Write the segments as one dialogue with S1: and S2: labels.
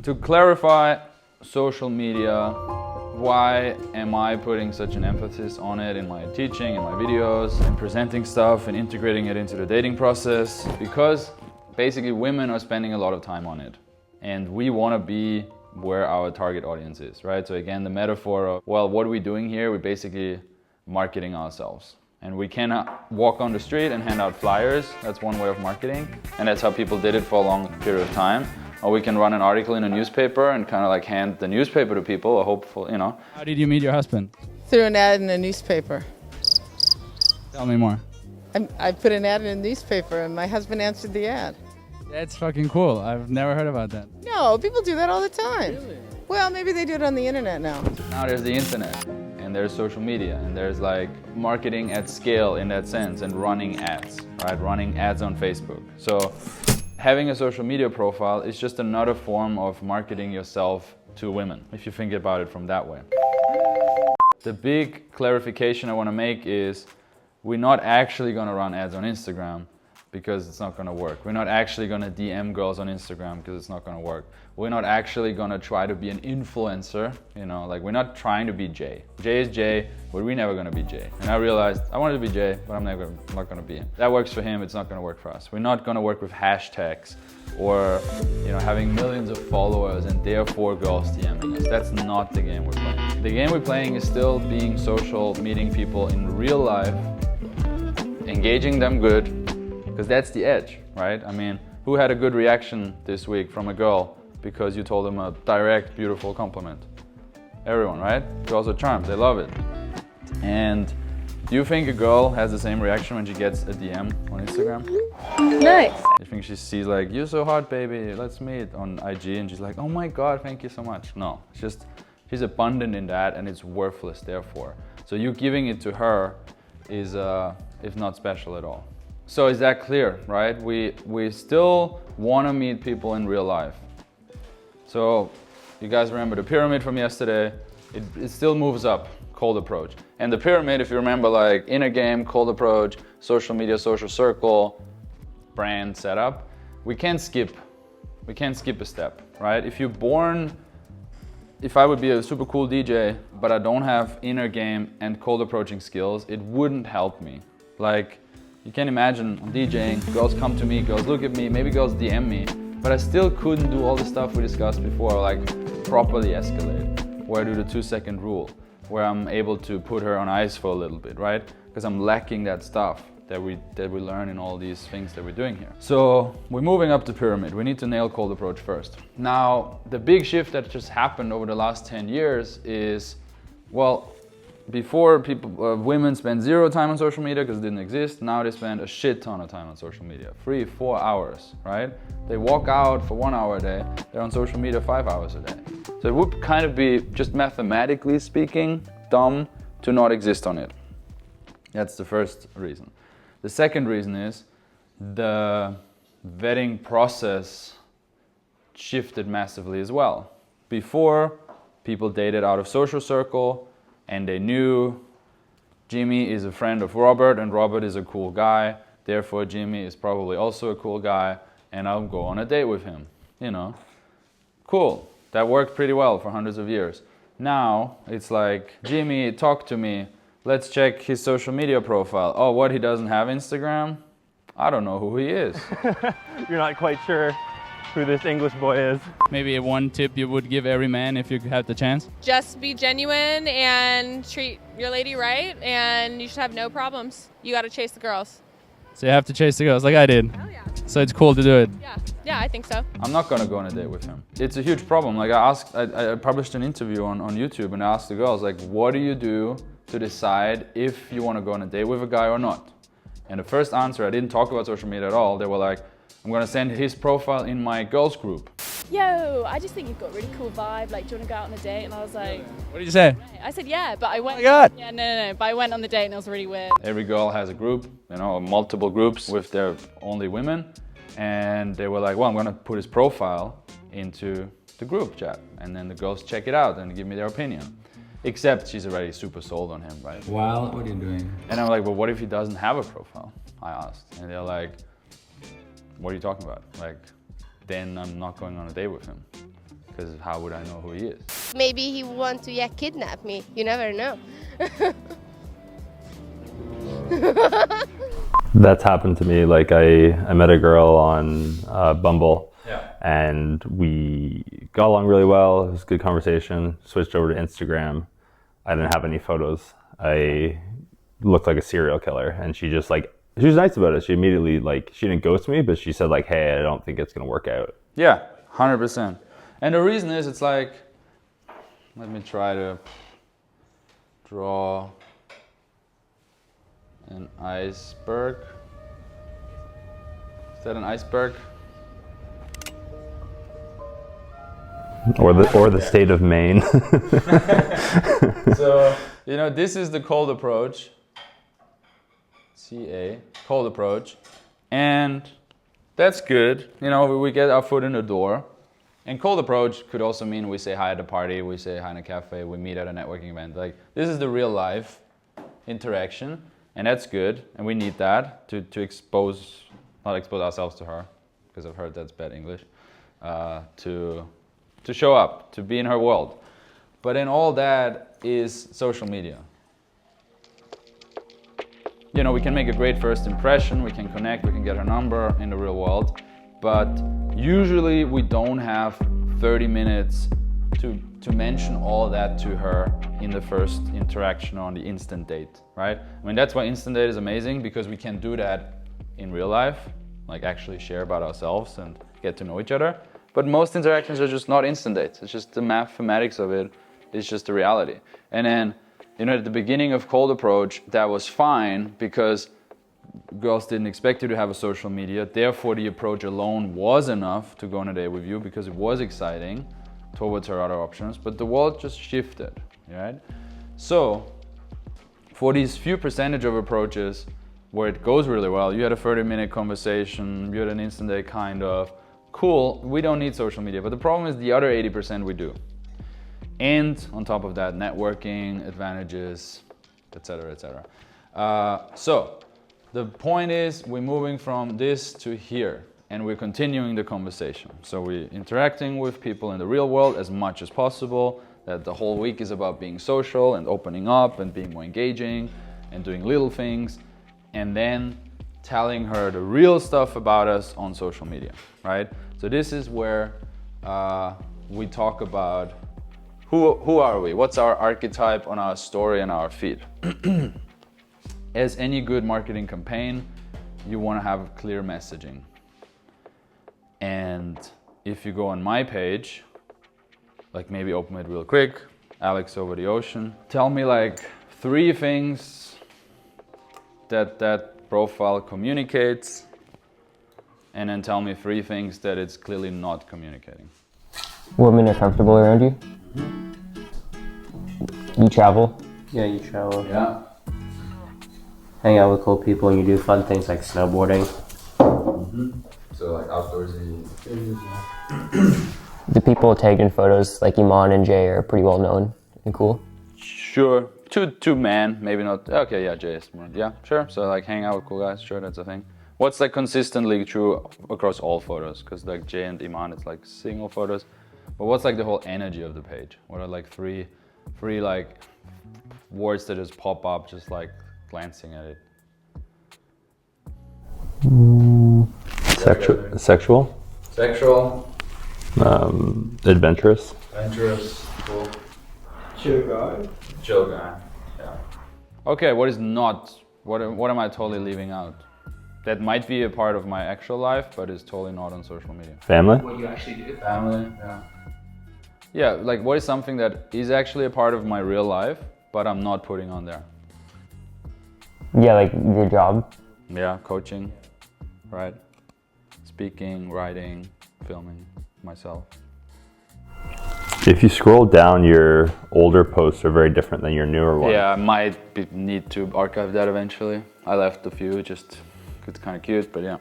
S1: To clarify social media, why am I putting such an emphasis on it in my teaching, in my videos, and presenting stuff and integrating it into the dating process? Because basically women are spending a lot of time on it. And we want to be where our target audience is, right? So again, the metaphor of, well, what are we doing here? We're basically marketing ourselves. And we cannot walk on the street and hand out flyers. That's one way of marketing. And that's how people did it for a long period of time. Or we can run an article in a newspaper and kind of like hand the newspaper to people, a hopeful, you know.
S2: How did you meet your husband?
S3: Through an ad in a newspaper.
S2: Tell me more.
S3: I put an ad in a newspaper and my husband answered the ad.
S2: That's fucking cool. I've never heard about that.
S3: No, people do that all the time. Really? Well, maybe they do it on the internet now.
S1: Now there's the internet, and there's social media, and there's like marketing at scale in that sense, and running ads, right? Running ads on Facebook. So having a social media profile is just another form of marketing yourself to women, if you think about it from that way. The big clarification I want to make is we're not actually going to run ads on Instagram, because it's not going to work. We're not actually going to DM girls on Instagram because it's not going to work. We're not actually going to try to be an influencer, you know, like we're not trying to be Jay. Jay is Jay, but we're never going to be Jay. And I realized I wanted to be Jay, but I'm not going to be him. That works for him, it's not going to work for us. We're not going to work with hashtags or, you know, having millions of followers and therefore girls DMing us. That's not the game we're playing. The game we're playing is still being social, meeting people in real life, engaging them good, because that's the edge, right? I mean, who had a good reaction this week from a girl because you told them a direct, beautiful compliment? Everyone, right? Girls are charmed, they love it. And do you think a girl has the same reaction when she gets a DM on Instagram?
S3: Nice.
S1: You think she sees like, you're so hot, baby, let's meet on IG, and she's like, oh my God, thank you so much. No, it's just, she's abundant in that and it's worthless therefore. So you giving it to her is, if not special at all. So is that clear, right? We still want to meet people in real life. So you guys remember the pyramid from yesterday? It still moves up, cold approach. And the pyramid, if you remember, like inner game, cold approach, social media, social circle, brand setup, we can't skip a step, right? If I would be a super cool DJ, but I don't have inner game and cold approaching skills, it wouldn't help me. Like, you can imagine I'm DJing, girls come to me, girls look at me, maybe girls DM me, but I still couldn't do all the stuff we discussed before, like properly escalate, where I do the 2-second rule, where I'm able to put her on ice for a little bit, right? Because I'm lacking that stuff that we learn in all these things that we're doing here. So we're moving up the pyramid. We need to nail cold approach first. Now, the big shift that just happened over the last 10 years is, well, before women spent 0 time on social media because it didn't exist. Now they spend a shit ton of time on social media, 3-4 hours, right? They walk out for 1 hour a day. They're on social media 5 hours a day. So it would kind of be, just mathematically speaking, dumb to not exist on it. That's the first reason. The second reason is the vetting process shifted massively as well. Before, people dated out of social circle, and they knew Jimmy is a friend of Robert and Robert is a cool guy, therefore Jimmy is probably also a cool guy and I'll go on a date with him, you know. Cool, that worked pretty well for hundreds of years. Now it's like, Jimmy, talk to me, let's check his social media profile. Oh, what, he doesn't have Instagram? I don't know who he is.
S4: You're not quite sure who this English boy is.
S2: Maybe one tip you would give every man if you had the chance?
S5: Just be genuine and treat your lady right, and you should have no problems. You gotta chase the girls.
S2: So you have to chase the girls like I did.
S5: Hell yeah.
S2: So it's cool to do it.
S5: Yeah, I think so.
S1: I'm not gonna go on a date with him. It's a huge problem. Like I published an interview on YouTube and I asked the girls, like, what do you do to decide if you want to go on a date with a guy or not? And the first answer, I didn't talk about social media at all. They were like, I'm gonna send his profile in my girls group.
S6: Yo, I just think you've got a really cool vibe. Like, do you want to go out on a date? And I was like,
S2: what did you say?
S6: I said, yeah, but I went.
S2: Oh my God.
S6: Yeah, no. But I went on the date and it was really weird.
S1: Every girl has a group, you know, multiple groups with their only women. And they were like, well, I'm gonna put his profile into the group chat. And then the girls check it out and give me their opinion. Except she's already super sold on him, right?
S7: Well, what are you doing?
S1: And I'm like, well, what if he doesn't have a profile? I asked. And they're like, what are you talking about? Like, then I'm not going on a date with him. because how would I know who he is?
S7: Maybe he want to kidnap me. You never know.
S4: That's happened to me. Like I met a girl on Bumble, and we got along really well. It was a good conversation. Switched over to Instagram. I didn't have any photos. I looked like a serial killer, and she just like, she was nice about it. She immediately, like, she didn't ghost me, but she said like, hey, I don't think it's gonna work out.
S1: Yeah, 100%. And the reason is, it's like, let me try to draw an iceberg. Is that an iceberg?
S4: Or the state of Maine.
S1: So, you know, this is the cold approach. CA, cold approach. And that's good. You know, we get our foot in the door. And cold approach could also mean we say hi at a party, we say hi in a cafe, we meet at a networking event. Like, this is the real life interaction, and that's good. And we need that to not expose ourselves to her, because I've heard that's bad English, to show up, to be in her world. But in all that is social media. You know, we can make a great first impression, we can connect, we can get her number in the real world, but usually we don't have 30 minutes to mention all that to her in the first interaction or on the instant date, right? I mean, that's why instant date is amazing, because we can do that in real life, like actually share about ourselves and get to know each other. But most interactions are just not instant dates. It's just the mathematics of it. It's just the reality. And then, you know, at the beginning of cold approach, that was fine because girls didn't expect you to have a social media. Therefore, the approach alone was enough to go on a date with you because it was exciting towards her other options. But the world just shifted, right? So, for these few percentage of approaches where it goes really well, you had a 30-minute conversation, you had an instant date kind of, cool, we don't need social media. But the problem is the other 80% we do. And on top of that, networking, advantages, etc., etc. So the point is, we're moving from this to here, and we're continuing the conversation. So we're interacting with people in the real world as much as possible. That the whole week is about being social and opening up and being more engaging and doing little things, and then telling her the real stuff about us on social media, right? So this is where we talk about who are we? What's our archetype on our story and our feed? As any good marketing campaign, you want to have clear messaging. And if you go on my page, like maybe open it real quick, Alex over the ocean, tell me like 3 things that profile communicates, and then tell me 3 things that it's clearly not communicating.
S8: Women are comfortable around you? You travel?
S9: Yeah, you travel.
S1: Yeah.
S9: Hang out with cool people and you do fun things like snowboarding.
S1: So like outdoorsy.
S8: The people tagged in photos like Iman and Jay are pretty well known and cool.
S1: Sure. Two men, maybe not. Okay, yeah, Jay is more. Yeah, sure. So like hang out with cool guys, sure, that's a thing. What's like consistently true across all photos? Because like Jay and Iman, it's like single photos. But what's like the whole energy of the page? What are like three like words that just pop up just like glancing at it?
S4: Sexual. Adventurous.
S1: Cool. Chill guy. Yeah. Okay, what is not? What am I totally leaving out? That might be a part of my actual life, but is totally not on social media.
S4: Family.
S1: What you actually do? Family. Yeah. Yeah, like what is something that is actually a part of my real life, but I'm not putting on there?
S8: Yeah, like your job.
S1: Yeah, coaching, right? Speaking, writing, filming myself.
S4: If you scroll down, your older posts are very different than your newer ones.
S1: Yeah, I might need to archive that eventually. I left a few, just it's kind of cute, but yeah.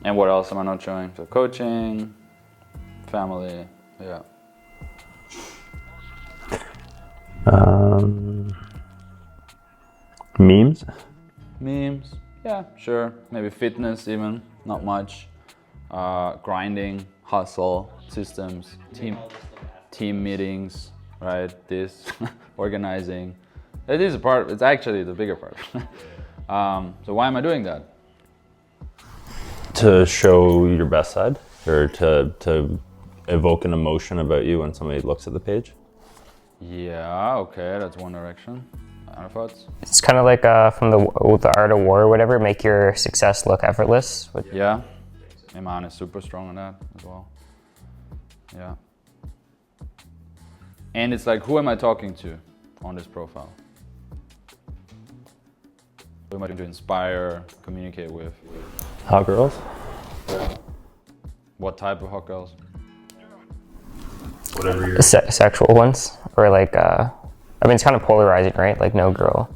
S1: And what else am I not showing? So coaching, family, yeah.
S4: Memes?
S1: Memes, yeah, sure. Maybe fitness even, not much. Grinding, hustle, systems, team meetings, right? This, organizing. It is a part, it's actually the bigger part. So why am I doing that?
S4: To show your best side, or to evoke an emotion about you when somebody looks at the page?
S1: Yeah, okay, that's one direction. Other thoughts?
S8: It's kind of like from the art of war or whatever, make your success look effortless.
S1: Yeah, Iman is super strong on that as well. Yeah. And it's like, who am I talking to on this profile? Who am I trying to inspire, communicate with?
S4: Hot girls?
S1: What type of hot girls?
S4: Whatever you're...
S8: Sexual ones, or like, I mean, it's kind of polarizing, right? Like no girl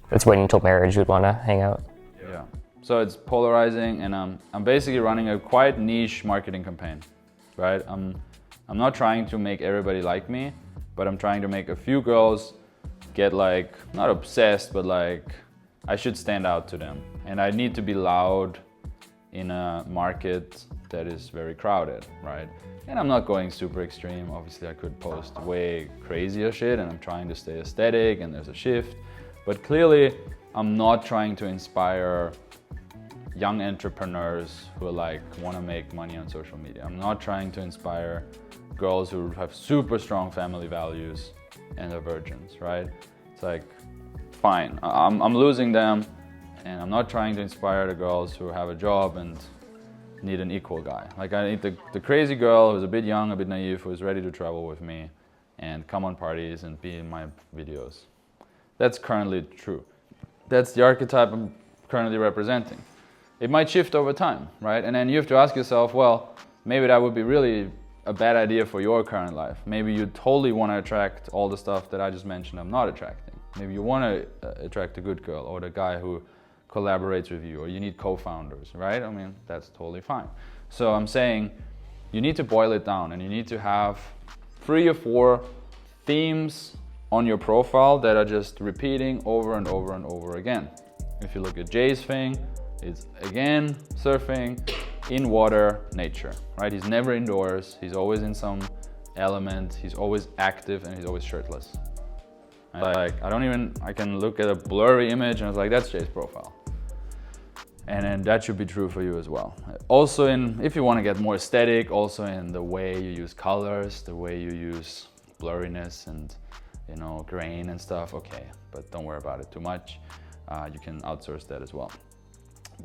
S8: that's waiting until marriage would want to hang out.
S1: Yeah. So it's polarizing, and I'm basically running a quite niche marketing campaign, right? I'm not trying to make everybody like me, but I'm trying to make a few girls get like, not obsessed, but like, I should stand out to them. And I need to be loud in a market that is very crowded, right? And I'm not going super extreme. Obviously, I could post way crazier shit, and I'm trying to stay aesthetic, and there's a shift. But clearly, I'm not trying to inspire young entrepreneurs who like want to make money on social media. I'm not trying to inspire girls who have super strong family values and are virgins, right? It's like, fine, I'm losing them, and I'm not trying to inspire the girls who have a job and need an equal guy. Like, I need the crazy girl who's a bit young, a bit naive, who's ready to travel with me and come on parties and be in my videos. That's currently true. That's the archetype I'm currently representing. It might shift over time, right? And then you have to ask yourself, well, maybe that would be really a bad idea for your current life. Maybe you totally want to attract all the stuff that I just mentioned I'm not attracting. Maybe you want to attract a good girl, or the guy who collaborates with you, or you need co-founders, right? I mean, that's totally fine. So I'm saying you need to boil it down, and you need to have 3 or 4 themes on your profile that are just repeating over and over and over again. If you look at Jay's thing, it's again surfing, in water, nature, right? He's never indoors, he's always in some element, he's always active, and he's always shirtless. Like, I can look at a blurry image and it's like, that's Jay's profile. And then that should be true for you as well. Also if you want to get more aesthetic, also in the way you use colors, the way you use blurriness and, you know, grain and stuff, okay, but don't worry about it too much. You can outsource that as well.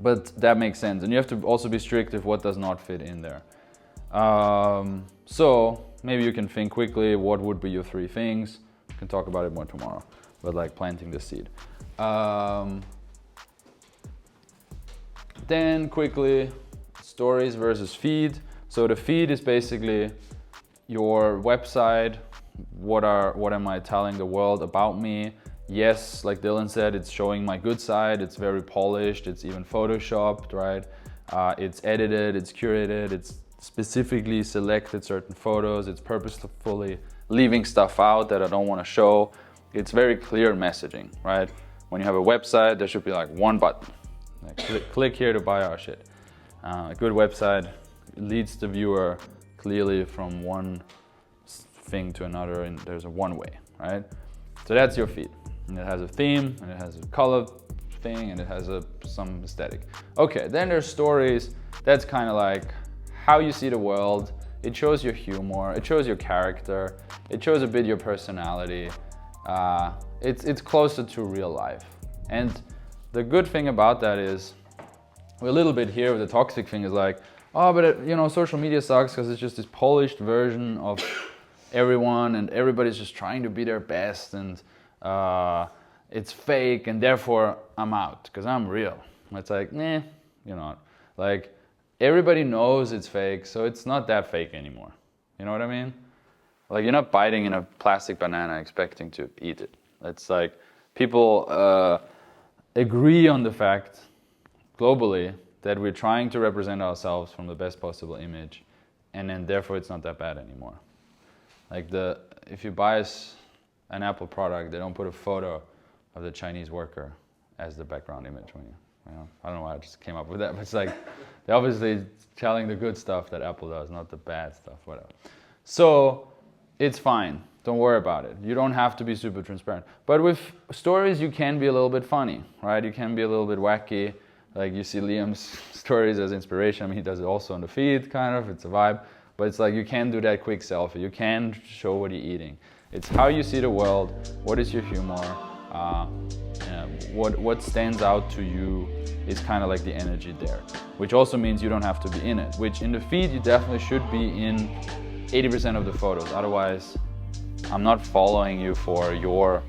S1: But that makes sense. And you have to also be strict with what does not fit in there. So maybe you can think quickly, what would be your 3 things? We can talk about it more tomorrow, but like planting the seed. Then quickly, stories versus feed. So the feed is basically your website. What am I telling the world about me? Yes, like Dylan said, it's showing my good side. It's very polished. It's even photoshopped, right? It's edited, it's curated, it's specifically selected certain photos. It's purposefully leaving stuff out that I don't want to show. It's very clear messaging, right? When you have a website, there should be like one button. Like, click here to buy our shit. A good website leads the viewer clearly from one thing to another, and there's a one way, right? So that's your feed. And it has a theme, and it has a color thing, and it has some aesthetic. Okay, then there's stories. That's kind of like how you see the world. It shows your humor, it shows your character, it shows a bit your personality. It's closer to real life. And the good thing about that is, we're a little bit here with the toxic thing is like, oh, but you know, social media sucks because it's just this polished version of everyone, and everybody's just trying to be their best, and it's fake, and therefore I'm out because I'm real. It's like, nah, you're not. Like, everybody knows it's fake, so it's not that fake anymore. You know what I mean? Like, you're not biting in a plastic banana expecting to eat it. It's like people agree on the fact globally that we're trying to represent ourselves from the best possible image, and then therefore it's not that bad anymore. Like, if you buy an Apple product, they don't put a photo of the Chinese worker as the background image when you, You know, I don't know why I just came up with that, but it's like they're obviously telling the good stuff that Apple does, not the bad stuff, whatever. So it's fine. Don't worry about it. You don't have to be super transparent. But with stories, you can be a little bit funny, right? You can be a little bit wacky. Like you see Liam's stories as inspiration. I mean, he does it also on the feed, kind of. It's a vibe. But it's like you can do that quick selfie. You can show what you're eating. It's how you see the world. What is your humor? What stands out to you is kind of like the energy there. Which also means you don't have to be in it. Which in the feed, you definitely should be in 80% of the photos. Otherwise, I'm not following you for your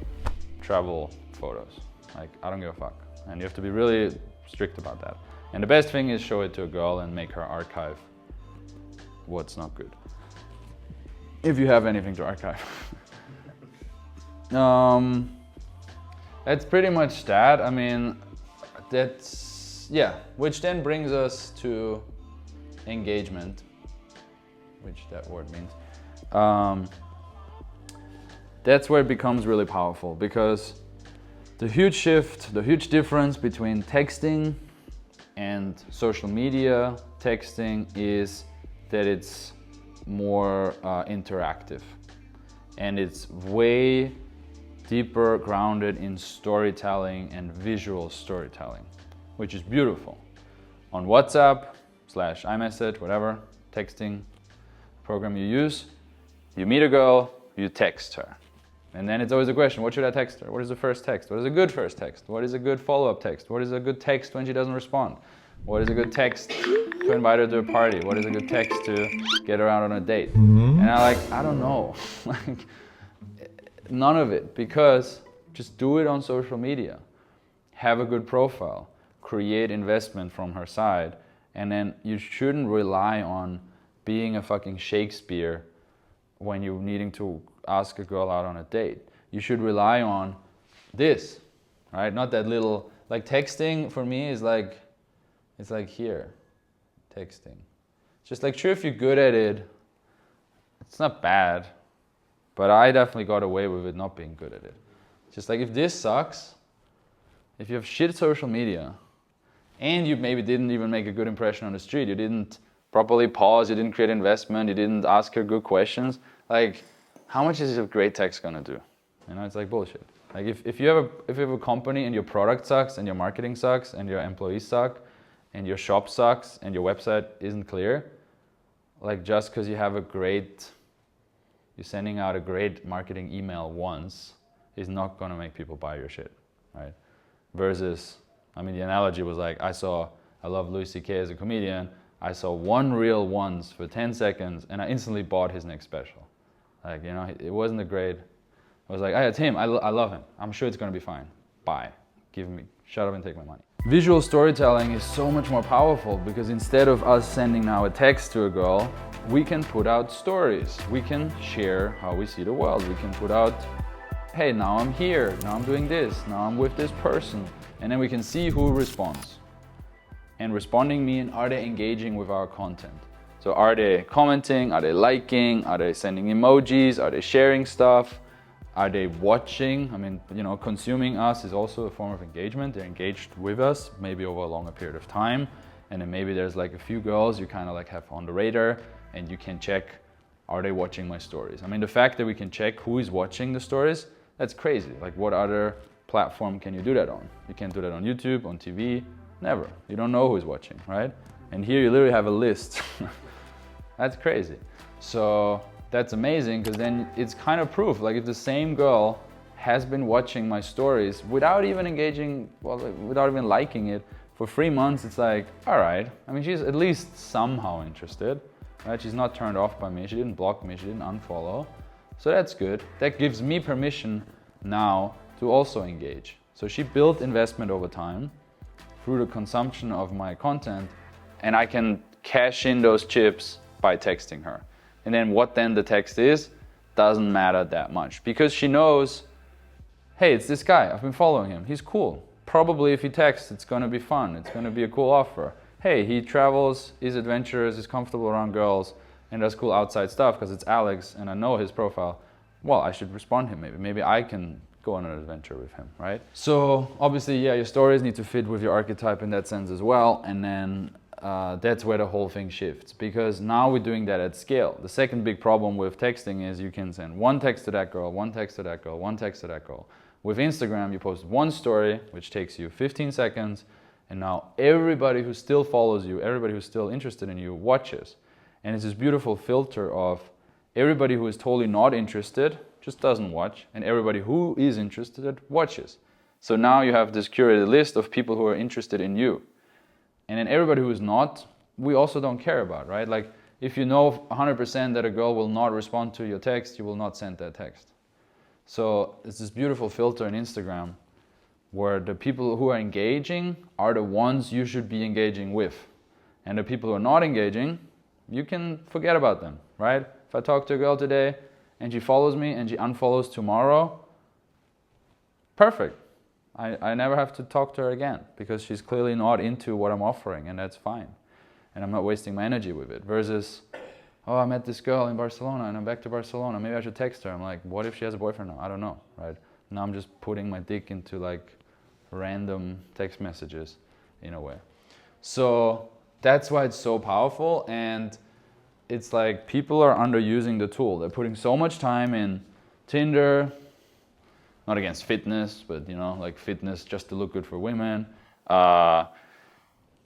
S1: travel photos. Like, I don't give a fuck. And you have to be really strict about that. And the best thing is show it to a girl and make her archive what's not good. If you have anything to archive. That's pretty much that. I mean, that's, yeah. Which then brings us to engagement, which that word means. That's where it becomes really powerful, because the huge shift, the huge difference between texting and social media texting is that it's more interactive, and it's way deeper grounded in storytelling and visual storytelling, which is beautiful. On WhatsApp / iMessage, whatever texting program you use, you meet a girl, you text her. And then it's always a question, what should I text her? What is the first text? What is a good first text? What is a good follow-up text? What is a good text when she doesn't respond? What is a good text to invite her to a party? What is a good text to get her out on a date? And I don't know. Like, none of it, because just do it on social media. Have a good profile. Create investment from her side. And then you shouldn't rely on being a fucking Shakespeare when you're needing to ask a girl out on a date. You should rely on this, right? Not that little, like texting for me is like, it's like here, texting. Just like, sure, if you're good at it, it's not bad, but I definitely got away with it not being good at it. Just like, if this sucks, if you have shit social media, and you maybe didn't even make a good impression on the street, you didn't properly pause, you didn't create investment, you didn't ask her good questions, like, how much is a great text gonna do? You know, it's like bullshit. Like if you have a company and your product sucks and your marketing sucks and your employees suck and your shop sucks and your website isn't clear, like just because you're sending out a great marketing email once is not gonna make people buy your shit, right? Versus, I mean, the analogy was like, I love Louis C.K. as a comedian, I saw one reel once for 10 seconds and I instantly bought his next special. Like, you know, it wasn't a great, I was like, it's him, I love him. I'm sure it's gonna be fine. Bye. Shut up and take my money. Visual storytelling is so much more powerful, because instead of us sending now a text to a girl, we can put out stories. We can share how we see the world. We can put out, hey, now I'm here, now I'm doing this, now I'm with this person. And then we can see who responds. And responding means, are they engaging with our content? So are they commenting? Are they liking? Are they sending emojis? Are they sharing stuff? Are they watching? I mean, you know, consuming us is also a form of engagement. They're engaged with us, maybe over a longer period of time. And then maybe there's like a few girls you kind of like have on the radar, and you can check, are they watching my stories? I mean, the fact that we can check who is watching the stories, that's crazy. Like, what other platform can you do that on? You can't do that on YouTube, on TV, never. You don't know who's watching, right? And here you literally have a list. That's crazy. So that's amazing, because then it's kind of proof. Like, if the same girl has been watching my stories without even engaging, well, without even liking it for 3 months, it's like, all right. I mean, she's at least somehow interested, right? She's not turned off by me. She didn't block me. She didn't unfollow. So that's good. That gives me permission now to also engage. So she built investment over time through the consumption of my content, and I can cash in those chips by texting her. And then what then the text is doesn't matter that much, because she knows, hey, it's this guy, I've been following him, he's cool. Probably if he texts, it's gonna be fun, it's gonna be a cool offer. Hey, he travels, is adventurous, is comfortable around girls, and does cool outside stuff because it's Alex and I know his profile. Well, I should respond to him maybe. Maybe I can go on an adventure with him, right? So obviously, yeah, your stories need to fit with your archetype in that sense as well. And then that's where the whole thing shifts, because now we're doing that at scale. The second big problem with texting is you can send one text to that girl, one text to that girl, one text to that girl. With Instagram, you post one story, which takes you 15 seconds, and now everybody who still follows you, everybody who's still interested in you watches. And it's this beautiful filter of everybody who is totally not interested just doesn't watch, and everybody who is interested watches. So now you have this curated list of people who are interested in you. And then everybody who is not, we also don't care about, right? Like if you know 100% that a girl will not respond to your text, you will not send that text. So it's this beautiful filter in Instagram where the people who are engaging are the ones you should be engaging with. And the people who are not engaging, you can forget about them, right? If I talk to a girl today and she follows me and she unfollows tomorrow, perfect. I never have to talk to her again because she's clearly not into what I'm offering, and that's fine. And I'm not wasting my energy with it. Versus, oh, I met this girl in Barcelona and I'm back to Barcelona. Maybe I should text her. I'm like, what if she has a boyfriend now? I don't know, right? Now I'm just putting my dick into like random text messages in a way. So that's why it's so powerful, and it's like people are underusing the tool. They're putting so much time in Tinder, not against fitness, but you know, like fitness just to look good for women,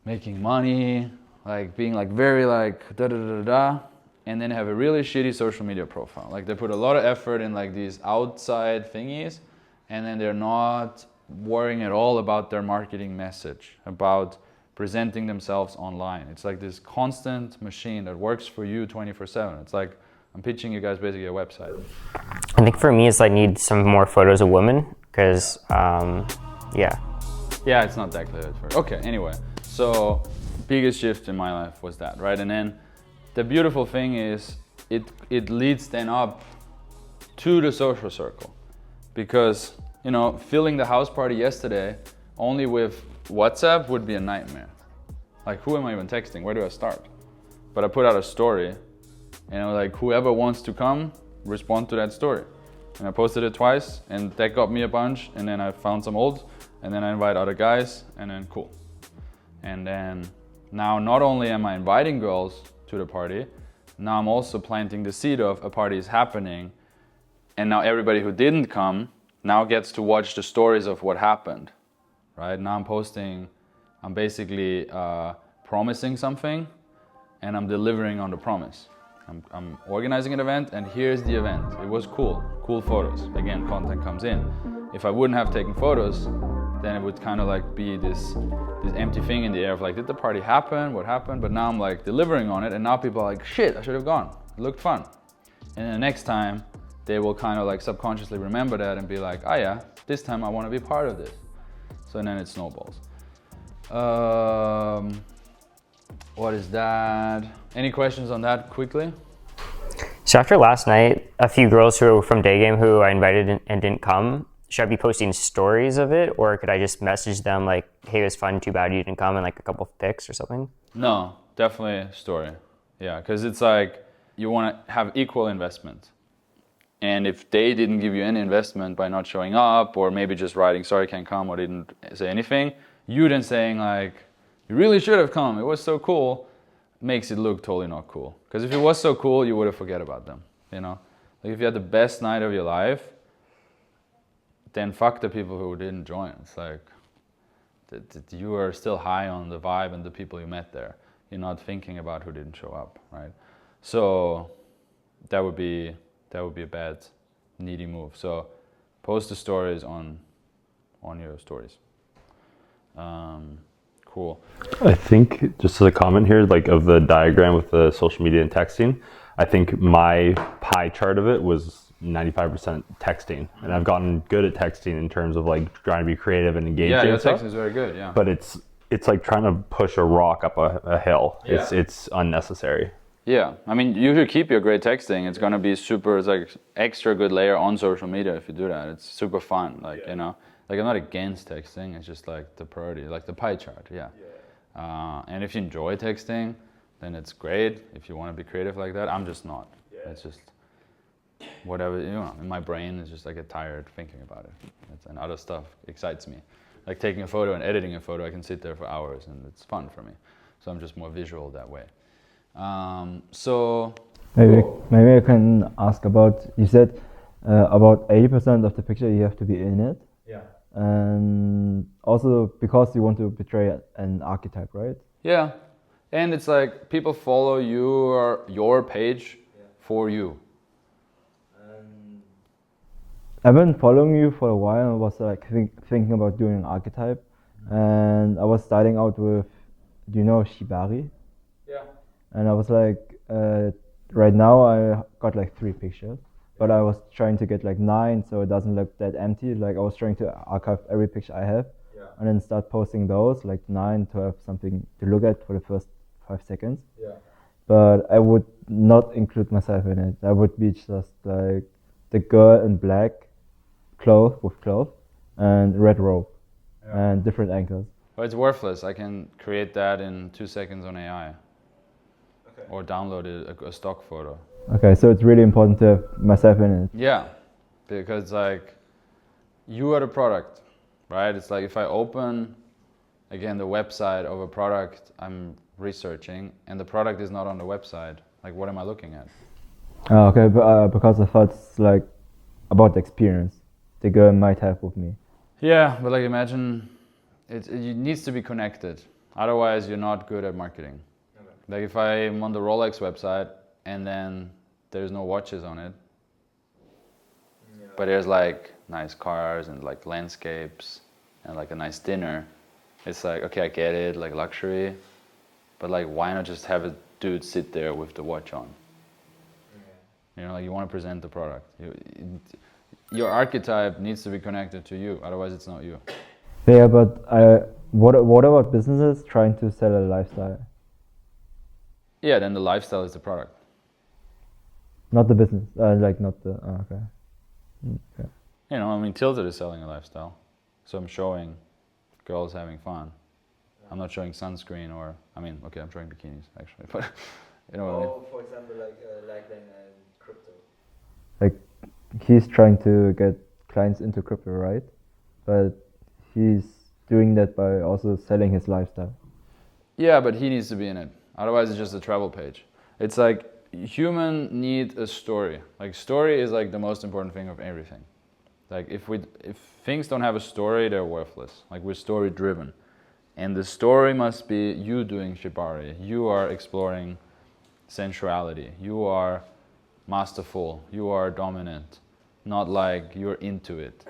S1: making money, like being like very like da da da da, and then have a really shitty social media profile. Like they put a lot of effort in like these outside thingies, and then they're not worrying at all about their marketing message, about presenting themselves online. It's like this constant machine that works for you 24/7. It's like I'm pitching you guys basically a website.
S8: I think for me, it's I need some more photos of women because, yeah.
S1: Yeah, it's not that clear at first. Okay, anyway, so biggest shift in my life was that, right? And then the beautiful thing is it leads then up to the social circle, because you know, filling the house party yesterday only with WhatsApp would be a nightmare. Like, who am I even texting? Where do I start? But I put out a story, and I was like, whoever wants to come, respond to that story. And I posted it twice, and that got me a bunch, and then I found some old, and then I invite other guys, and then cool. And then now not only am I inviting girls to the party, now I'm also planting the seed of a party is happening, and now everybody who didn't come now gets to watch the stories of what happened, right? Now I'm posting, I'm basically promising something, and I'm delivering on the promise. I'm organizing an event, and here's the event. It was cool photos. Again, content comes in. If I wouldn't have taken photos, then it would kind of like be this empty thing in the air of like, did the party happen? What happened? But now I'm like delivering on it, and now people are like, shit, I should have gone. It looked fun. And then the next time, they will kind of like subconsciously remember that and be like, oh yeah, this time I want to be part of this. So then it snowballs. What is that? Any questions on that quickly?
S8: So after last night, a few girls who were from Day Game who I invited and didn't come, should I be posting stories of it, or could I just message them like, hey, it was fun, too bad you didn't come, and like a couple of pics or something?
S1: No, definitely a story. Yeah, because it's like you want to have equal investment. And if they didn't give you any investment by not showing up, or maybe just writing, sorry, can't come, or didn't say anything, you then saying like, you really should have come, it was so cool, makes it look totally not cool. Because if it was so cool, you would have forget about them, you know? Like if you had the best night of your life, then fuck the people who didn't join. It's like, you are still high on the vibe and the people you met there. You're not thinking about who didn't show up, right? So that would be a bad, needy move. So post the stories on your stories. Cool.
S4: I think, just as a comment here, like of the diagram with the social media and texting, I think my pie chart of it was 95% texting. And I've gotten good at texting in terms of like trying to be creative and engaging.
S1: Yeah, your
S4: and stuff.
S1: texting is very good, yeah.
S4: But it's like trying to push a rock up a hill.
S1: Yeah.
S4: It's unnecessary.
S1: Yeah, I mean, you should keep your great texting. It's gonna be super, it's like extra good layer on social media if you do that. It's super fun, like, you know. Like, I'm not against texting, it's just like the priority, like the pie chart, yeah. And if you enjoy texting, then it's great. If you want to be creative like that, I'm just not. It's just, whatever, you know, in my brain is just I get tired thinking about it. And other stuff excites me. Like taking a photo and editing a photo, I can sit there for hours and it's fun for me. So I'm just more visual that way. So
S10: maybe I can ask about, you said about 80% of the picture you have to be in it.
S1: yeah.
S10: And also because you want to portray an archetype, right?
S1: Yeah. And it's like people follow your page for you.
S10: I've been following you for a while. I was like thinking about doing an archetype, and I was starting out with, do you know Shibari?
S1: Yeah.
S10: And I was like, right now I got like 3 pictures, but I was trying to get like 9 so it doesn't look that empty. Like I was trying to archive every picture I have, and then start posting those, like 9, to have something to look at for the first 5 seconds.
S1: Yeah.
S10: But I would not include myself in it. I would be just like the girl in black, cloth and red robe, and different angles.
S1: But it's worthless. I can create that in 2 seconds on AI. Or download a stock photo.
S10: Okay, so it's really important to have myself in it.
S1: Yeah, because like you are the product, right? It's like if I open again the website of a product I'm researching and the product is not on the website, like what am I looking at?
S10: Okay, but because I thought it's like about the experience the girl might have with me.
S1: Yeah, but like imagine it needs to be connected. Otherwise you're not good at marketing. Okay. Like if I'm on the Rolex website and then there's no watches on it, but there's like nice cars and like landscapes and like a nice dinner, it's like, okay, I get it, like luxury, but like why not just have a dude sit there with the watch on? You know, like you want to present the product. Your archetype needs to be connected to you, otherwise it's not you.
S10: Yeah, but what about businesses trying to sell a lifestyle?
S1: Yeah, then the lifestyle is the product.
S10: Not the business, like not the, okay. Okay.
S1: You know, I mean, Tilted is selling a lifestyle. So I'm showing girls having fun. I'm not showing sunscreen or, I mean, okay, I'm showing bikinis actually, but you know what I mean?
S10: For example, like crypto. Like, he's trying to get clients into crypto, right? But he's doing that by also selling his lifestyle.
S1: Yeah, but he needs to be in it. Otherwise it's just a travel page. It's like human need a story. Like story is like the most important thing of everything. Like if things don't have a story, they're worthless. Like we're story driven. And the story must be you doing shibari. You are exploring sensuality. You are masterful. You are dominant. Not like you're into it.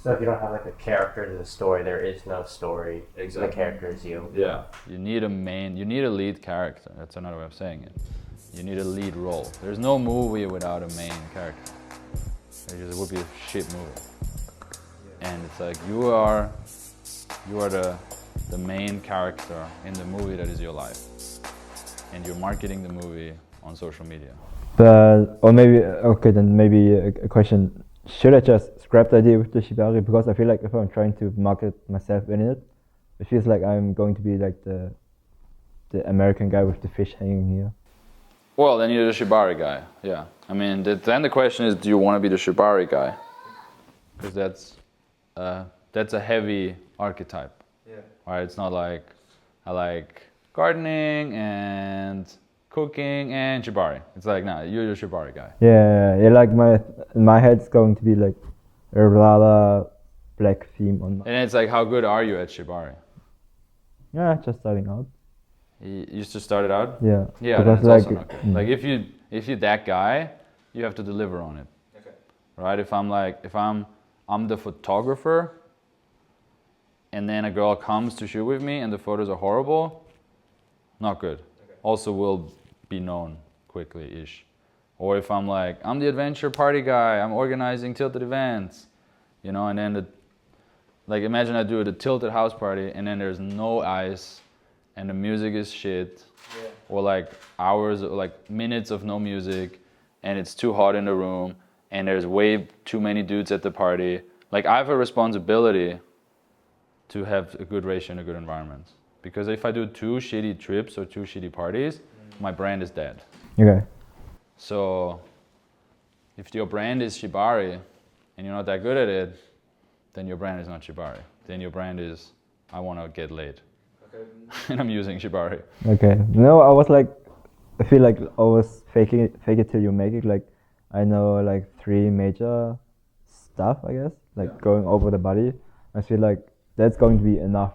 S9: So if you don't have like a character to the story, there is no story.
S1: Exactly.
S9: The character is you.
S1: Yeah. You need a lead character. That's another way of saying it. You need a lead role. There's no movie without a main character. It would be a shit movie. And it's like you are the main character in the movie that is your life. And you're marketing the movie on social media.
S10: But, or maybe, okay, then maybe a question. Should I just scrap the idea with the shibari? Because I feel like if I'm trying to market myself in it, it feels like I'm going to be like the American guy with the fish hanging here.
S1: Well, then you're the shibari guy, yeah. I mean, then the question is, do you want to be the shibari guy? Because that's a heavy archetype. Yeah. Right? It's not like I like gardening and cooking and shibari. It's like, nah, you're the shibari guy.
S10: Yeah, like my head's going to be like a rather black theme on.
S1: And it's like, how good are you at shibari?
S10: Yeah, just starting out.
S1: You used to start it out?
S10: Yeah.
S1: Yeah, that's like, also not good. Like if you're that guy, you have to deliver on it. Okay. Right? If I'm the photographer, and then a girl comes to shoot with me and the photos are horrible, not good. Okay. Also will be known quickly-ish. Or if I'm the adventure party guy, I'm organizing tilted events, you know, and then imagine I do the tilted house party and then there's no ice and the music is shit, or like hours, like minutes of no music, and it's too hot in the room and there's way too many dudes at the party. Like I have a responsibility to have a good ratio and a good environment. Because if I do 2 shitty trips or 2 shitty parties, my brand is dead.
S10: Okay.
S1: So If your brand is Shibari and you're not that good at it, then your brand is not Shibari. Then your brand is, I want to get laid. Okay. And I'm using Shibari.
S10: Okay. No, I was like, I feel like always fake it till you make it. Like, I know like 3 major stuff, I guess, like going over the body. I feel like that's going to be enough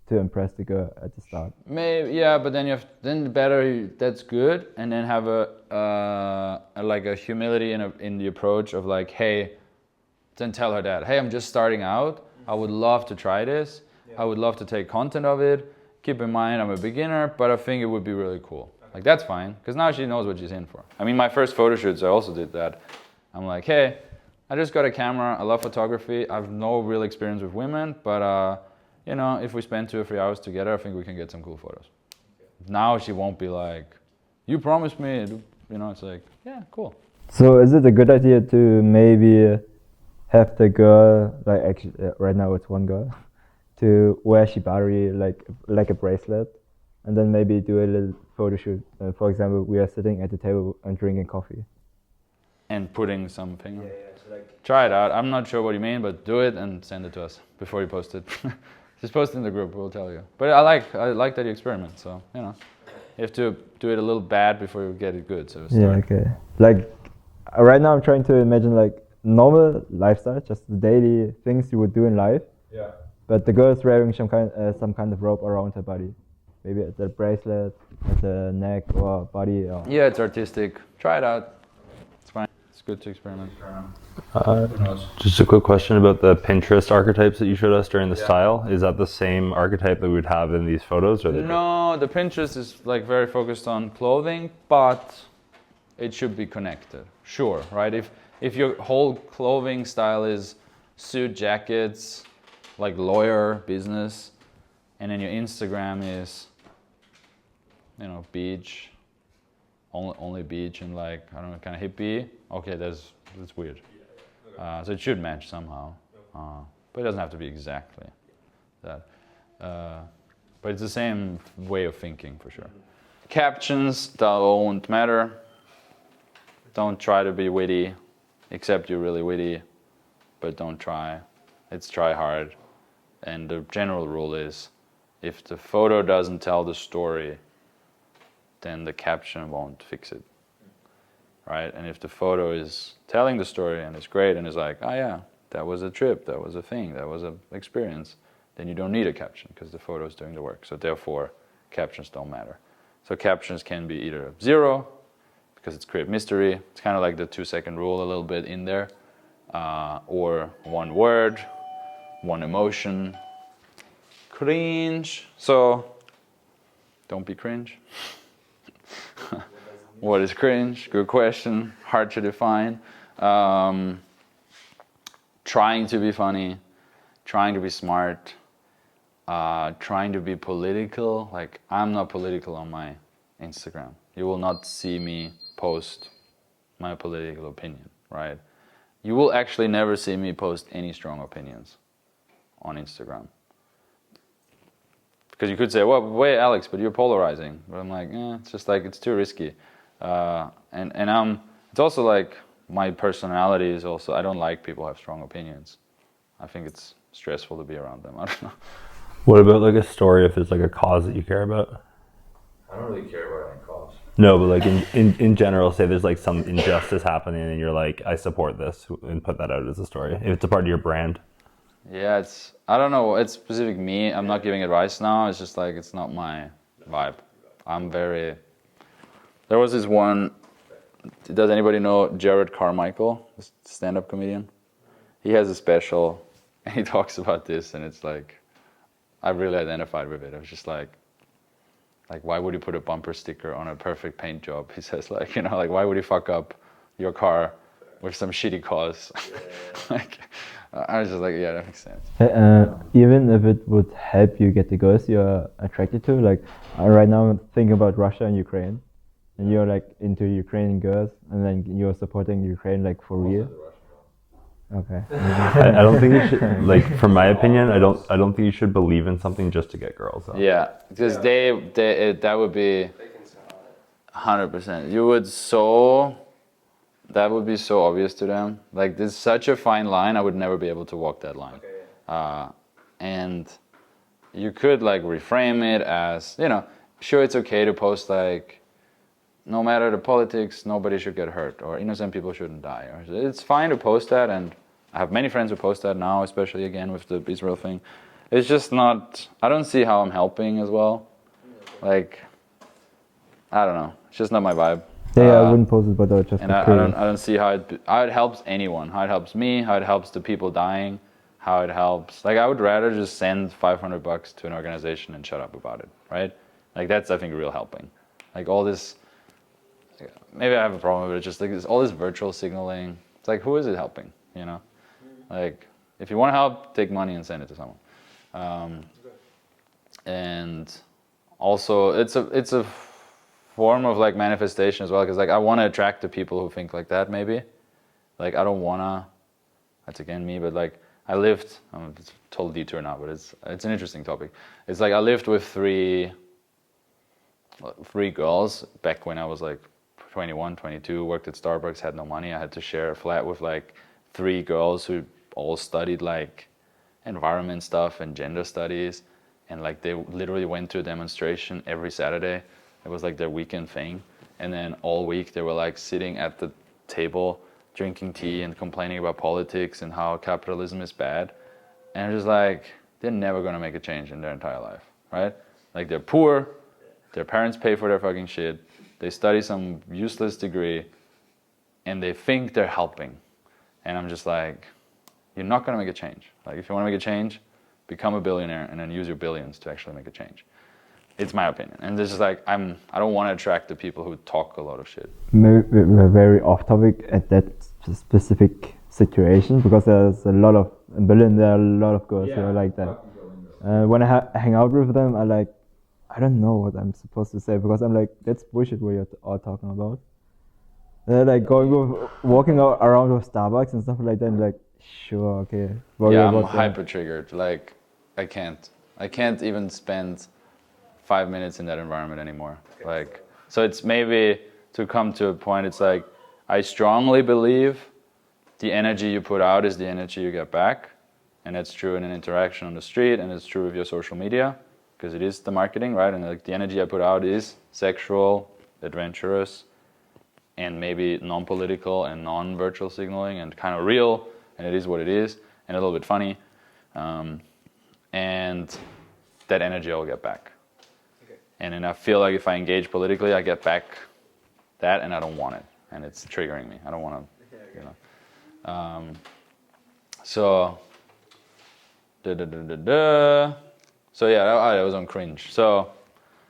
S10: to impress the girl at the start.
S1: Maybe, yeah, but then then better, that's good, and then have like a humility in the approach of like, hey, then tell her that, hey, I'm just starting out. I would love to try this. I would love to take content of it. Keep in mind, I'm a beginner, but I think it would be really cool. Like, that's fine, because now she knows what she's in for. I mean, my first photo shoots, I also did that. I'm like, hey, I just got a camera. I love photography. I have no real experience with women, but you know, if we spend 2 or 3 hours together, I think we can get some cool photos. Now she won't be like, you promised me, you know, it's like, yeah, cool.
S10: So is it a good idea to maybe have the girl, like actually right now it's one girl, to wear Shibari like a bracelet, and then maybe do a little photo shoot? For example, we are sitting at the table and drinking coffee.
S1: And putting something. Yeah, so like, try it out. I'm not sure what you mean, but do it and send it to us before you post it. Just post it in the group, we'll tell you. But I like that you experiment, so, you know. You have to do it a little bad before you get it good, so start.
S10: Yeah, okay. Like, right now I'm trying to imagine like normal lifestyle, just the daily things you would do in life. Yeah. But the girl's wearing some kind of rope around her body. Maybe it's a bracelet, at the neck or body. Or
S1: yeah, it's artistic. Try it out. It's fine. It's good to experiment.
S4: Just a quick question about the Pinterest archetypes that you showed us during the style. Is that the same archetype that we would have in these photos? Or
S1: no, the Pinterest is like very focused on clothing, but it should be connected. Sure, right? If your whole clothing style is suit jackets, like lawyer, business, and then your Instagram is, you know, beach, only beach and like, I don't know, kind of hippie, okay, that's weird. So it should match somehow, but it doesn't have to be exactly that. But it's the same way of thinking for sure. Captions don't matter. Don't try to be witty, except you're really witty, but don't try. It's try hard. And the general rule is, if the photo doesn't tell the story, then the caption won't fix it. Right? And if the photo is telling the story and it's great and it's like, oh yeah, that was a trip, that was a thing, that was an experience, then you don't need a caption because the photo is doing the work. So therefore, captions don't matter. So captions can be either 0, because it's create mystery, it's kind of like the 2-second rule a little bit in there, or 1 word, 1 emotion, cringe. So don't be cringe. What is cringe? Good question. Hard to define. Trying to be funny, trying to be smart, trying to be political. Like, I'm not political on my Instagram. You will not see me post my political opinion, right? You will actually never see me post any strong opinions on Instagram. Because you could say, well, wait, Alex, but you're polarizing. But I'm like, it's just like, it's too risky. It's also like, my personality is also, I don't like people who have strong opinions. I think it's stressful to be around them. I don't know.
S4: What about like a story if there's like a cause that you care about?
S1: I don't really care about any cause.
S4: No, but like in general, say there's like some injustice happening and you're like, I support this, and put that out as a story. If it's a part of your brand.
S1: Yeah, I don't know, it's specific me. I'm not giving advice now. It's just like, it's not my vibe. There was this one, does anybody know Jared Carmichael, stand-up comedian? He has a special and he talks about this, and it's like, I really identified with it. I was just like, why would you put a bumper sticker on a perfect paint job? He says, like, you know, like, why would you fuck up your car with some shitty cause? Like, I was just like, yeah, that makes sense.
S10: Even if it would help you get the girls you're attracted to, like right now I'm thinking about Russia and Ukraine, and you're like into Ukrainian girls, and then you're supporting Ukraine like for real. Okay.
S4: I don't think you should, like, from my opinion, I don't think you should believe in something just to get girls. Though.
S1: Yeah, because that would be 100%. You would so that would be so obvious to them. Like, there's such a fine line, I would never be able to walk that line. And you could like reframe it as, you know, sure, it's okay to post like, no matter the politics, nobody should get hurt, or innocent people shouldn't die. Or it's fine to post that, and I have many friends who post that now, especially again with the Israel thing. It's just not, I don't see how I'm helping as well. Like, I don't know, it's just not my vibe.
S10: Yeah, I wouldn't post it, but I just.
S1: And I don't see how it helps anyone, how it helps me, how it helps the people dying, how it helps. Like, I would rather just send $500 to an organization and shut up about it, right? Like, that's, I think, real helping. Like, all this, maybe I have a problem with it, just like all this virtual signaling. It's like, who is it helping, you know? Like, if you want to help, take money and send it to someone. And also, it's a form of like manifestation as well, because like I want to attract the people who think like that, maybe. Like, I don't wanna, that's again me, but like I lived, it's a total detour now, but it's an interesting topic. It's like I lived with three girls back when I was like 21, 22, worked at Starbucks, had no money. I had to share a flat with like 3 girls who all studied like environment stuff and gender studies, and like they literally went to a demonstration every Saturday. It was like their weekend thing, and then all week they were like sitting at the table drinking tea and complaining about politics and how capitalism is bad. And it's just like, they're never gonna make a change in their entire life, right? Like, they're poor, their parents pay for their fucking shit, they study some useless degree, and they think they're helping. And I'm just like, you're not gonna make a change. Like, if you wanna make a change, become a billionaire and then use your billions to actually make a change. It's my opinion. And it's just like, I don't want to attract the people who talk a lot of shit.
S10: We're very off topic at that specific situation, because there's in Berlin there are a lot of girls who are like that. When I hang out with them, I don't know what I'm supposed to say, because I'm like, that's bullshit what you're all talking about. They're like walking around with Starbucks and stuff like that, and like, sure, okay.
S1: Yeah, I'm hyper triggered. Like, I can't even spend 5 minutes in that environment anymore. Okay. Like, so it's maybe to come to a point, it's like, I strongly believe the energy you put out is the energy you get back. And that's true in an interaction on the street, and it's true with your social media, because it is the marketing, right? And like, the energy I put out is sexual, adventurous, and maybe non-political and non-virtual signaling, and kind of real, and it is what it is, and a little bit funny. And that energy I'll get back. And then I feel like if I engage politically, I get back that, and I don't want it, and it's triggering me. I don't want to, you know. So yeah, that was on cringe. So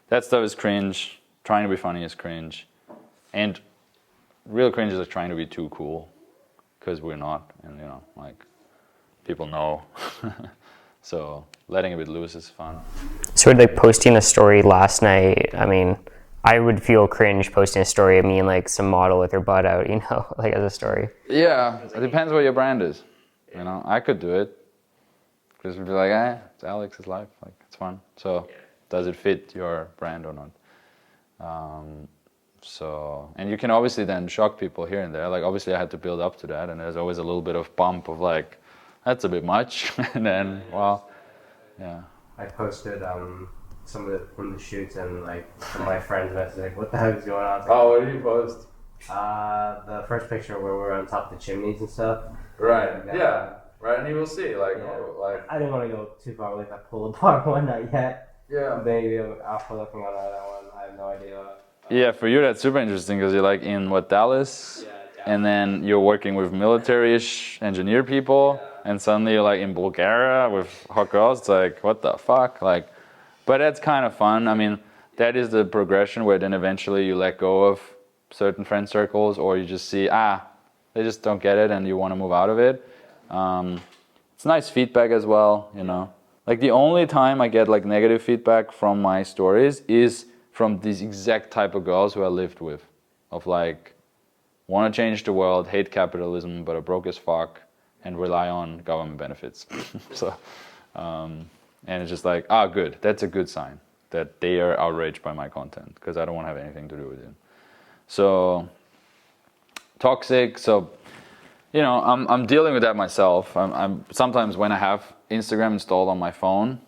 S1: that stuff is cringe. Trying to be funny is cringe, and real cringe is like trying to be too cool, because we're not, and you know, like, people know. So letting a bit loose is fun.
S8: So like posting a story last night, I mean, I would feel cringe posting a story of me and like some model with her butt out, you know, like as a story.
S1: Yeah, it depends what your brand is. You know, I could do it, because we'd be like, it's Alex's life, like, it's fun. So does it fit your brand or not? So, and you can obviously then shock people here and there. Like, obviously I had to build up to that, and there's always a little bit of bump of like, that's a bit much. And then, well, yeah.
S9: I posted some of it from the shoots, and like some of my friends messaged like, what the heck is going on? Like,
S1: oh, what did you post?
S9: The first picture where we're on top of the chimneys and stuff.
S1: Right, yeah. Right, and you will see, like, like.
S9: I didn't want to go too far with that pull apart one, not yet.
S1: Yeah.
S9: Maybe after looking on that one, I have no idea.
S1: Yeah, for you that's super interesting, because you're like in Dallas? Yeah, and then you're working with military-ish engineer people, and suddenly you're like in Bulgaria with hot girls. It's like, what the fuck? Like, but that's kind of fun. I mean, that is the progression where then eventually you let go of certain friend circles, or you just see, they just don't get it, and you want to move out of it. It's nice feedback as well, you know. Like, the only time I get like negative feedback from my stories is from these exact type of girls who I lived with, of like, want to change the world, hate capitalism, but are broke as fuck, and rely on government benefits. So, and it's just like, good, that's a good sign that they are outraged by my content, because I don't want to have anything to do with it. So toxic. So, you know, I'm dealing with that myself. I'm sometimes when I have Instagram installed on my phone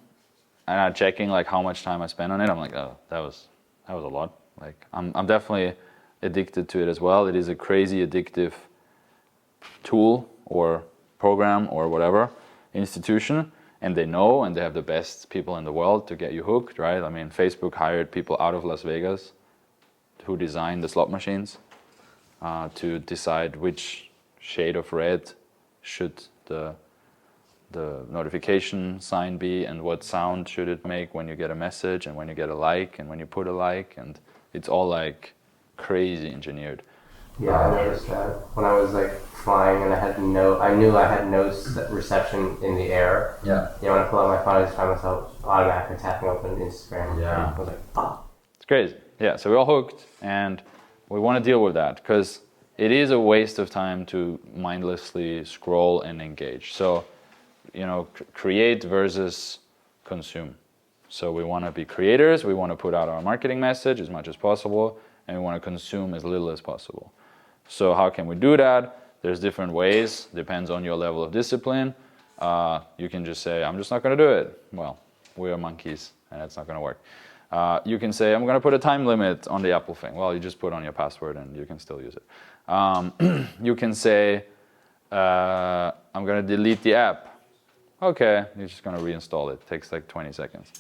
S1: and I'm checking like how much time I spend on it, I'm like, oh, that was a lot. Like I'm definitely addicted to it as well. It is a crazy addictive tool or program or whatever institution, and they know, and they have the best people in the world to get you hooked, right? I mean, Facebook hired people out of Las Vegas who designed the slot machines to decide which shade of red should the notification sign be, and what sound should it make when you get a message and when you get a like and when you put a like, and it's all like crazy engineered.
S9: Yeah, I noticed that when I was like flying and I knew I had no reception in the air.
S1: Yeah.
S9: You know, when I pull out my phone, I just find myself automatically tapping open Instagram.
S1: Yeah.
S9: I was like, oh.
S1: It's crazy. Yeah, so we're all hooked, and we want to deal with that because it is a waste of time to mindlessly scroll and engage. So, you know, create versus consume. So we want to be creators, we want to put out our marketing message as much as possible, and we want to consume as little as possible. So how can we do that? There's different ways, depends on your level of discipline. You can just say, I'm just not going to do it. Well, we are monkeys, and that's not going to work. You can say, I'm going to put a time limit on the Apple thing. Well, you just put on your password, and you can still use it. You can say, I'm going to delete the app. Okay, you're just going to reinstall it. It takes like 20 seconds.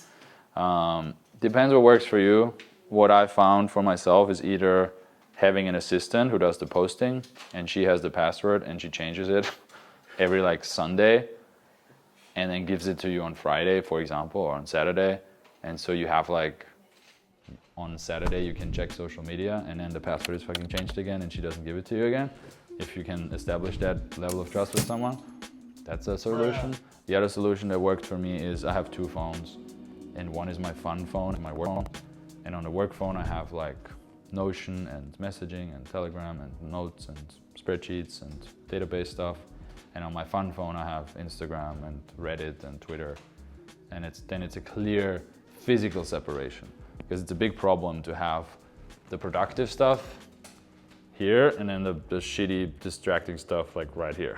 S1: Depends what works for you. What I found for myself is either having an assistant who does the posting, and she has the password and she changes it every like Sunday and then gives it to you on Friday, for example, or on Saturday. And so you have like, on Saturday you can check social media and then the password is fucking changed again and she doesn't give it to you again. If you can establish that level of trust with someone, that's a solution. The other solution that worked for me is I have 2 phones, and one is my fun phone and my work phone. And on the work phone I have like Notion and messaging and Telegram and notes and spreadsheets and database stuff. And on my fun phone I have Instagram and Reddit and Twitter. And it's a clear physical separation, because it's a big problem to have the productive stuff here and then the shitty distracting stuff like right here.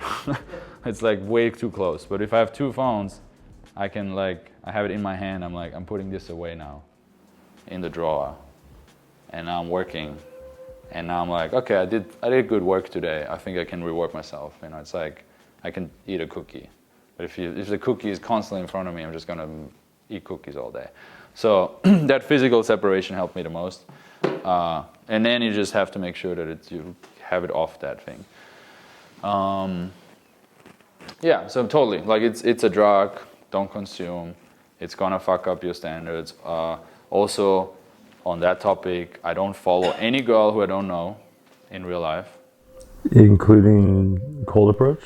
S1: It's like way too close. But if I have 2 phones, I can like, I have it in my hand, I'm like, I'm putting this away now in the drawer, and now I'm working, and now I'm like, okay, I did good work today. I think I can reward myself. You know, it's like I can eat a cookie, but if the cookie is constantly in front of me, I'm just gonna eat cookies all day. So that physical separation helped me the most. And then you just have to make sure that you have it off that thing. Yeah, so totally, like it's a drug. Don't consume. It's gonna fuck up your standards. Also, on that topic, I don't follow any girl who I don't know in real life.
S4: Including cold approach?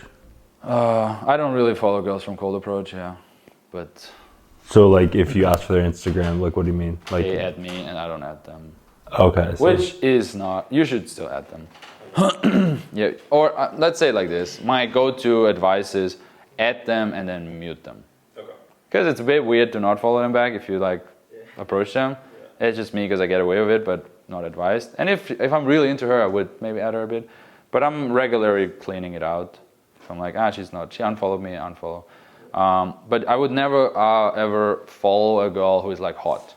S1: I don't really follow girls from cold approach, yeah. But
S4: so like if you ask for their Instagram, like what do you mean? Like
S1: they add me and I don't add them.
S4: Okay. So
S1: which is not, you should still add them. Yeah, or let's say it like this. My go-to advice is add them and then mute them. Okay. Because it's a bit weird to not follow them back if you like approach them. Yeah. It's just me because I get away with it, but not advised. And if I'm really into her, I would maybe add her a bit. But I'm regularly cleaning it out. If I'm like, she unfollowed me, unfollow. But I would never ever follow a girl who is like hot.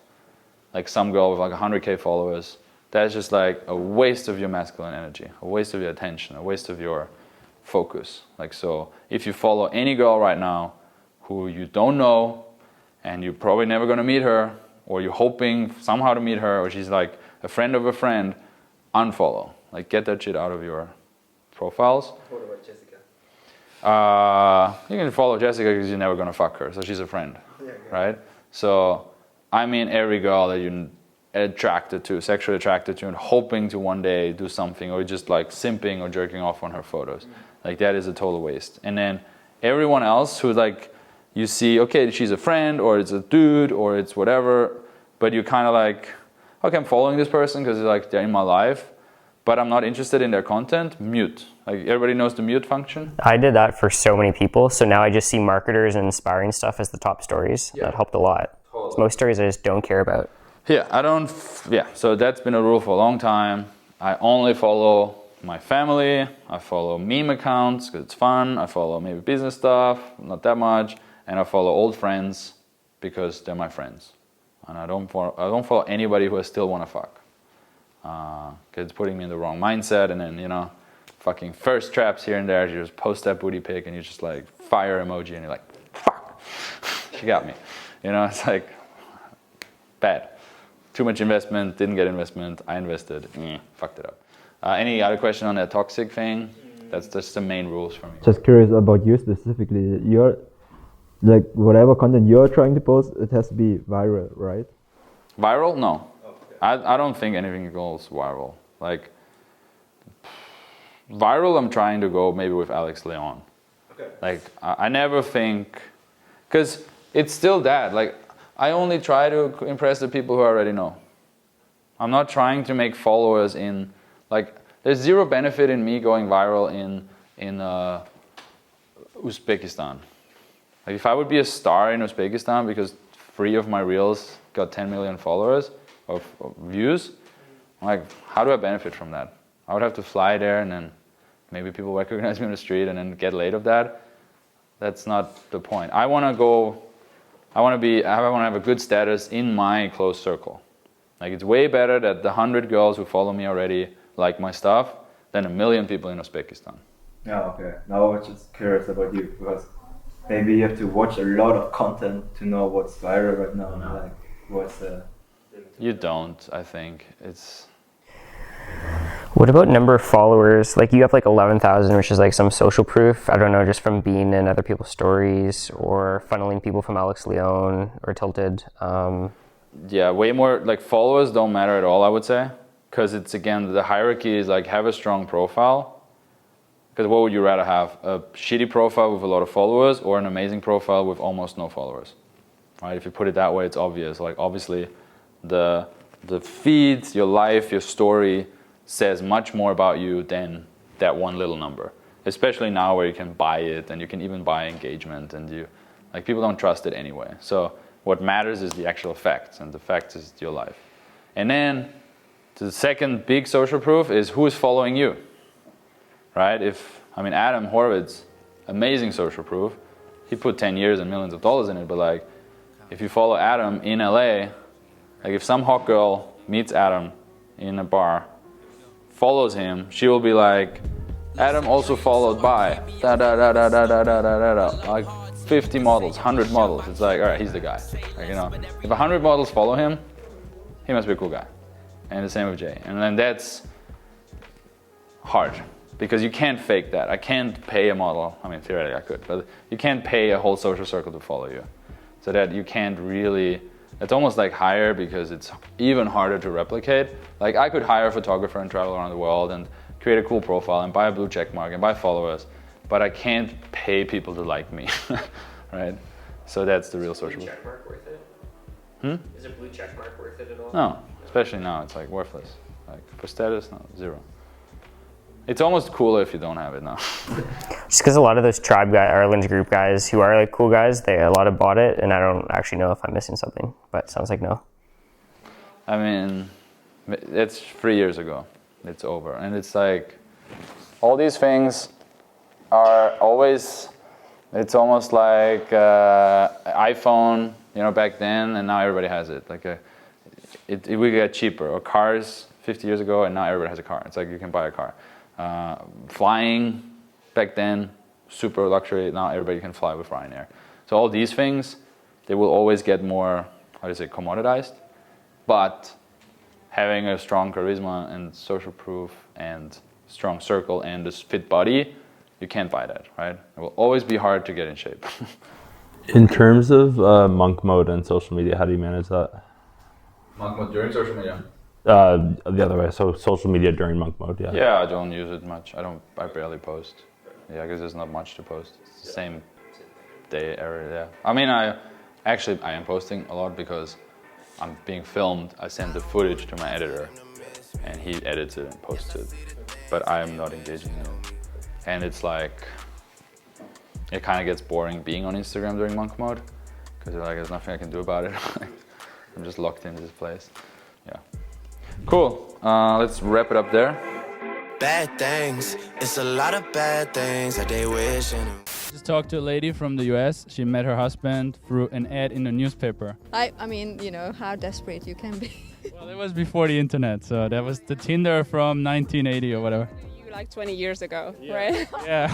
S1: Like some girl with like 100K followers. That's just like a waste of your masculine energy, a waste of your attention, a waste of your focus. Like, so if you follow any girl right now who you don't know and you're probably never gonna meet her, or you're hoping somehow to meet her, or she's like a friend of a friend, unfollow. Like, get that shit out of your profiles.
S9: What about Jessica?
S1: You can follow Jessica because you're never gonna fuck her, so she's a friend, right? So, I mean every girl that you're attracted to, sexually attracted to, and hoping to one day do something, or just like simping or jerking off on her photos. Like, that is a total waste. And then everyone else who like, you see, okay, she's a friend, or it's a dude, or it's whatever, but you're kind of like, okay, I'm following this person because like they're in my life, but I'm not interested in their content, mute. Like, everybody knows the mute function.
S8: I did that for so many people, so now I just see marketers and inspiring stuff as the top stories. Yeah. That helped a lot. Totally. So most stories I just don't care about.
S1: Yeah, so that's been a rule for a long time. I only follow my family, I follow meme accounts because it's fun, I follow maybe business stuff, not that much, and I follow old friends because they're my friends. And I don't follow anybody who I still want to fuck. Because it's putting me in the wrong mindset, and then, you know, fucking first traps here and there, you just post that booty pic and you just like fire emoji and you're like, fuck, she got me. You know, it's like, bad. Too much investment, didn't get investment, I invested, fucked it up. Any other question on that toxic thing? That's just the main rules for me.
S10: Just curious about you specifically. You're like whatever content you're trying to post, it has to be viral, right?
S1: Viral? No. I don't think anything goes viral. Like, viral I'm trying to go maybe with Alex Leon. Okay. Like, I never think, because it's still that. Like, I only try to impress the people who I already know. I'm not trying to make followers in, like, there's zero benefit in me going viral in Uzbekistan. Like, if I would be a star in Uzbekistan because 3 of my reels got 10 million followers of views, I'm like, how do I benefit from that? I would have to fly there and then maybe people recognize me on the street and then get laid of that. That's not the point. I want to have a good status in my close circle. Like, it's way better that the 100 girls who follow me already like my stuff than 1 million people in Uzbekistan.
S10: Yeah, okay. Now I'm just curious about you, because maybe you have to watch a lot of content to know what's viral right now. No. Like, what's
S1: You don't, I think. It's...
S8: What about number of followers? Like, you have like 11,000, which is like some social proof. I don't know, just from being in other people's stories or funneling people from Alex Leon or Tilted.
S1: Yeah, way more, like, followers don't matter at all, I would say. Because it's, again, the hierarchy is like, have a strong profile. Because what would you rather have? A shitty profile with a lot of followers or an amazing profile with almost no followers? Right? If you put it that way, it's obvious. Like, obviously, the feeds, your life, your story says much more about you than that one little number. Especially now where you can buy it and you can even buy engagement, and people don't trust it anyway. So what matters is the actual facts, and the facts is your life. And then the second big social proof is who is following you, right? Adam Horowitz, amazing social proof. He put 10 years and millions of dollars in it, but like, if you follow Adam in LA, like if some hot girl meets Adam in a bar, follows him, she will be like, Adam also followed by like 50 models, 100 models. It's like, all right, he's the guy. Like, if 100 models follow him, he must be a cool guy. And the same with Jay. And then that's hard because you can't fake that. I can't pay a model. Theoretically I could, but you can't pay a whole social circle to follow you. So that you can't really, it's almost like hire, because it's even harder to replicate. Like, I could hire a photographer and travel around the world and create a cool profile and buy a blue check mark and buy followers, but I can't pay people to like me, right? So that's the real social.
S8: Blue check mark worth it? Is a blue check mark worth it at all?
S1: No, especially now, it's like worthless. Like, for status, no, zero. It's almost cooler if you don't have it now.
S8: Just because a lot of those tribe guys, Ireland group guys who are like cool guys, a lot have bought it, and I don't actually know if I'm missing something, but it sounds like no.
S1: It's 3 years ago. It's over. And it's like, all these things are always, it's almost like iPhone, back then, and now everybody has it. Like, it will get cheaper. Or cars 50 years ago, and now everybody has a car. It's like you can buy a car. Flying back then, super luxury. Now everybody can fly with Ryanair. So all these things, they will always get more, commoditized. But having a strong charisma and social proof and strong circle and a fit body, you can't buy that, right? It will always be hard to get in shape.
S4: In terms of monk mode and social media, how do you manage that?
S1: Monk mode during social media?
S4: The other way, so social media during monk mode, yeah.
S1: Yeah, I don't use it much. I barely post. Yeah, because there's not much to post. It's the same day every day. I am posting a lot because I'm being filmed. I send the footage to my editor and he edits it and posts it. But I am not engaging in it. And it's like, it kind of gets boring being on Instagram during monk mode because there's nothing I can do about it. I'm just locked into this place. Yeah. Cool. Let's wrap it up there.
S11: bad things. It's a lot of bad things that they wishing.
S2: Just talked to a lady from the US. She met her husband through an ad in a newspaper.
S12: I mean, you know, how desperate you can be.
S2: Well, it was before the internet, so that was the Tinder from 1980 or whatever.
S5: You like 20 years ago, right?
S2: Yeah.